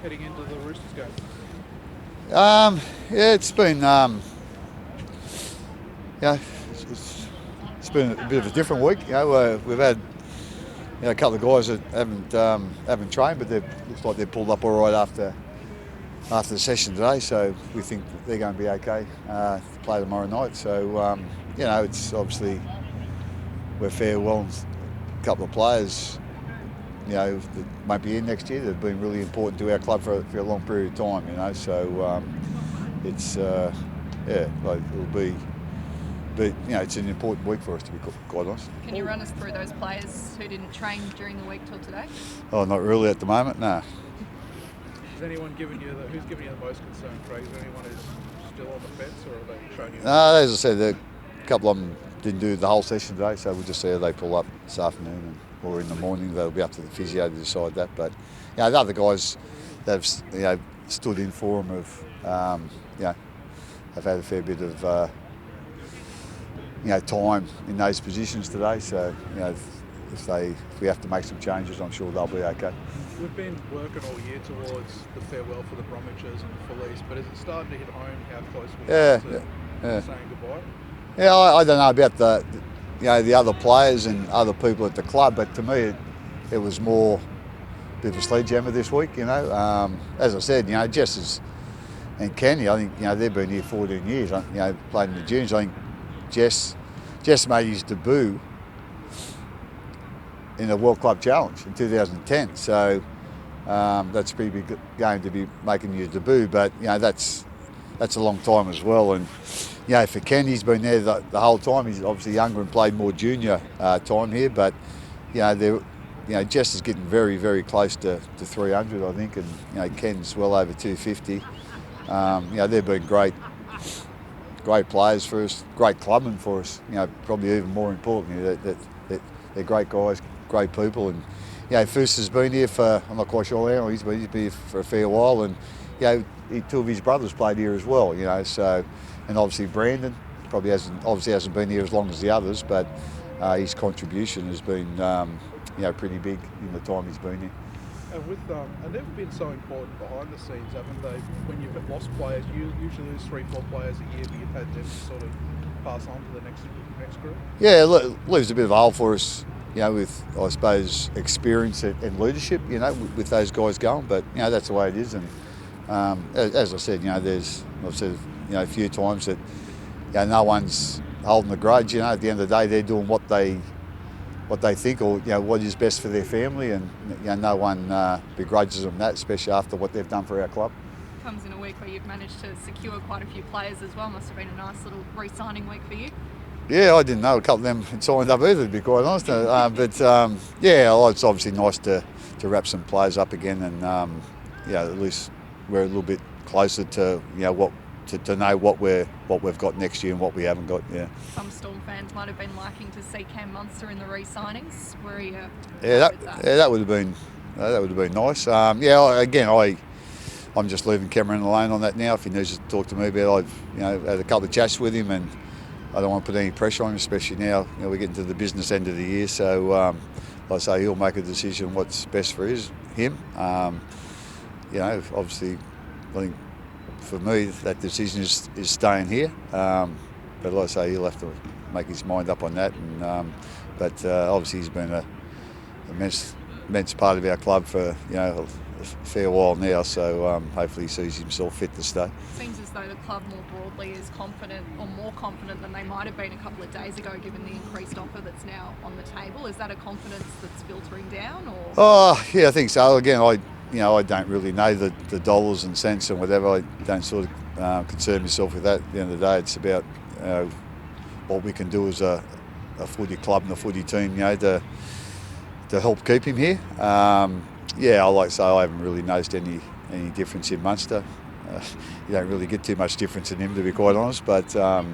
heading into the Roosters game? Yeah, it's been yeah, it's been a bit of a different week. We've had a couple of guys that haven't trained, but it looks like they've pulled up all right after the session today. So we think that they're going to be okay to play tomorrow night. So it's obviously we're farewell a couple of players. That won't be in next year. They've been really important to our club for a long period of time. So it's it'll be. But it's an important week for us, to be quite honest. Can you run us through those players who didn't train during the week till today? Oh, not really at the moment, no. Has anyone given you who's given you the most concern, Craig? Is there anyone who's still on the fence, or have they shown you? No, as I said, a couple of them didn't do the whole session today, so we'll just see how they pull up this afternoon or in the morning. They'll be up to the physio to decide that. But the other guys that have stood in for them have had a fair bit of time in those positions today. So if we have to make some changes, I'm sure they'll be okay. We've been working all year towards the farewell for the Bromwichers and the Fulleys, but is it starting to hit home how close we are to saying goodbye? Yeah, I don't know about the other players and other people at the club, but to me it was more a bit of a sledgehammer this week. As I said, Jess and Kenny, I think they've been here 14 years. Played in the juniors. I think Jess made his debut in the World Club Challenge in 2010. So that's a pretty big game to be making your debut. But that's a long time as well. And for Ken, he's been there the whole time. He's obviously younger and played more junior time here. But Jess is getting very, very close to 300, I think, and Ken's well over 250. They've been great players for us, great clubmen for us. Probably even more importantly, that they're great guys, great people. And Foos has been here for, I'm not quite sure how long, he's been here for a fair while. And two of his brothers played here as well. So, and obviously Brandon hasn't been here as long as the others, but his contribution has been pretty big in the time he's been here. And they've been so important behind the scenes, haven't they? When you've lost players, you usually lose 3-4 players a year, but you've had them sort of pass on to the next group. Yeah, it leaves a bit of a hole for us, with, I suppose, experience and leadership, with those guys going. But that's the way it is. And as I said, I've said a few times that no one's holding a grudge. At the end of the day, they're doing what they think, or what is best for their family, and no one begrudges them that, especially after what they've done for our club. Comes in a week where you've managed to secure quite a few players as well. Must have been a nice little re-signing week for you. Yeah, I didn't know a couple of them had signed up either, to be quite honest. It's obviously nice to wrap some players up again, and at least we're a little bit closer to to know what we've got next year and what we haven't got. Yeah. Some Storm fans might have been liking to see Cam Munster in the re-signings. Where are you? That would have been nice. I'm just leaving Cameron alone on that now. If he needs to talk to me about it, I've had a couple of chats with him, and I don't want to put any pressure on him, especially now. We're getting to the business end of the year, so like I say, he'll make a decision what's best for him. Obviously, I think for me that decision is staying here. But like I say, he'll have to make his mind up on that. And obviously, he's been an immense part of our club for a fair while now, so hopefully he sees himself fit to stay. Seems as though the club more broadly is confident, or more confident than they might have been a couple of days ago, given the increased offer that's now on the table. Is that a confidence that's filtering down, or? Oh, yeah, I think so. Again, I don't really know the dollars and cents and whatever. I don't sort of concern myself with that. At the end of the day, it's about what we can do as a footy club and a footy team, to help keep him here. I like to say I haven't really noticed any difference in Munster. You don't really get too much difference in him, to be quite honest. But but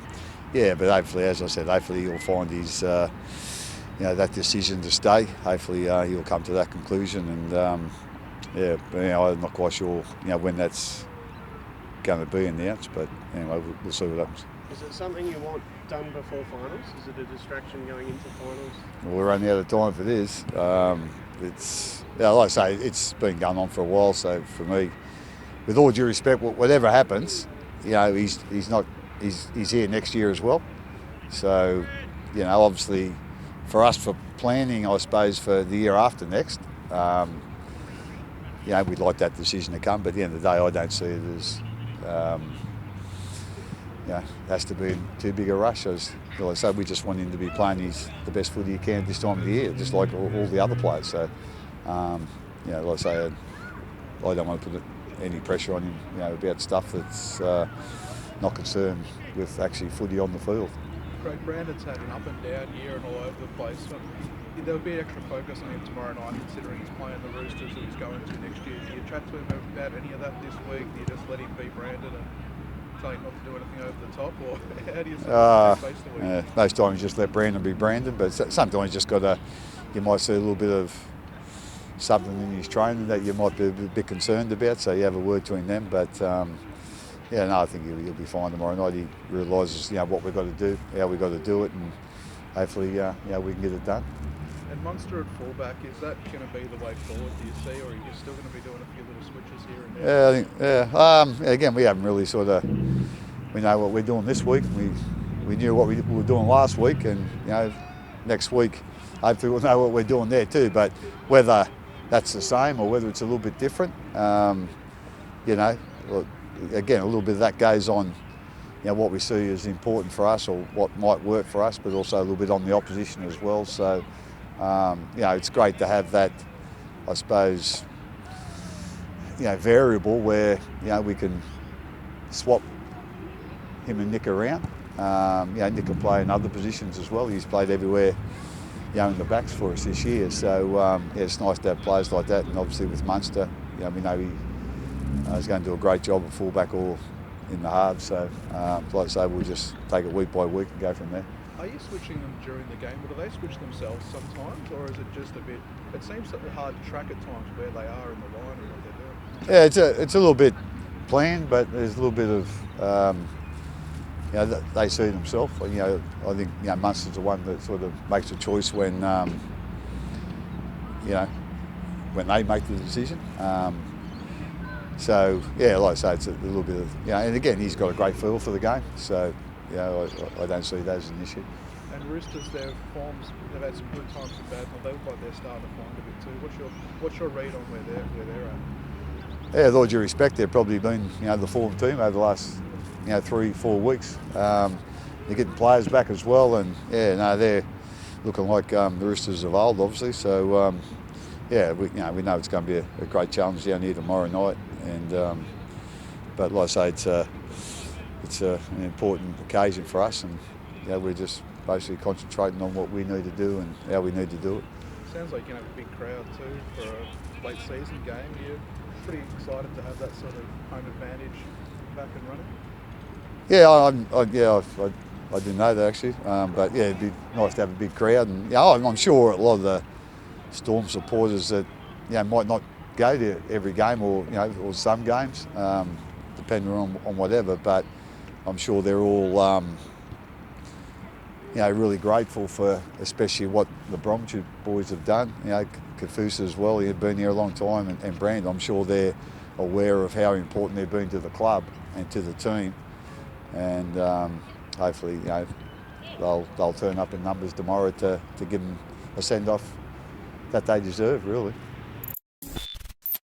hopefully, as I said, hopefully he'll find his that decision to stay. Hopefully he'll come to that conclusion. And I'm not quite sure when that's going to be announced. But anyway, we'll see what happens. Is it something you want done before finals? Is it a distraction going into finals? Well, we're running out of time for this. it's like I say, it's been going on for a while. So for me, with all due respect, whatever happens, he's here next year as well. So obviously, for us for planning, I suppose for the year after next, we'd like that decision to come. But at the end of the day, I don't see it as it has to be in too big a rush. As I say, we just want him to be playing the best footy he can this time of the year, just like all the other players. So, like I say, I don't want to put any pressure on him, about stuff that's not concerned with actually footy on the field. Craig, Brandon's had an up and down year and all over the place. So there'll be extra focus on him tomorrow night, considering he's playing the Roosters that he's going to next year. Do you chat to him about any of that this week? Do you just let him be Brandon and tell him not to do anything over the top, or how do you face the week? Most times you just let Brandon be Brandon, but sometimes you just you might see a little bit of something in his training that you might be a bit concerned about, so you have a word to him then. But I think he'll be fine tomorrow night. He realises what we've got to do, how we've got to do it, and hopefully we can get it done. And Munster at fullback, is that going to be the way forward, do you see, or are you still going to be doing a few little switches here and there? I think, again, we haven't really we know what we're doing this week. We knew what we were doing last week, and next week hopefully we'll know what we're doing there too. But whether that's the same or whether it's a little bit different, again, a little bit of that goes on what we see as important for us or what might work for us, but also a little bit on the opposition as well. So it's great to have that, I suppose, variable where we can swap him and Nick around. Nick can play in other positions as well. He's played everywhere in the backs for us this year. So it's nice to have players like that. And obviously with Munster, we know he's going to do a great job at fullback or in the halves. So like I say, we'll just take it week by week and go from there. Are you switching them during the game, or do they switch themselves sometimes, or is it just a bit? It seems hard to track at times where they are in the line and what they're doing. Yeah, it's a little bit planned, but there's a little bit of they see themselves. I think Munster's the one that sort of makes a choice when when they make the decision. So like I say, it's a little bit of and again he's got a great feel for the game. So I don't see that as an issue. And Roosters, their forms, they've had some good times and bad times. They look like they're starting to find a bit too. What's your read on where they're at? Yeah, with all due respect, they've probably been the form team over the last 3-4 weeks. They're getting players back as well, and they're looking like the Roosters of old, obviously. So we know it's going to be a great challenge down here tomorrow night, and but like I say, it's an important occasion for us, and we're just basically concentrating on what we need to do and how we need to do it. Sounds like you have a big crowd too for a late season game. You're pretty excited to have that sort of home advantage back and running. I didn't know that actually, but it'd be nice to have a big crowd, and I'm sure a lot of the Storm supporters that might not go to every game or some games, depending on whatever, but I'm sure they're all really grateful for especially what the Bromwich boys have done. Kafusa as well, he's been here a long time, and Brandon, I'm sure they're aware of how important they've been to the club and to the team, and hopefully they'll turn up in numbers tomorrow to give them a send-off that they deserve, really.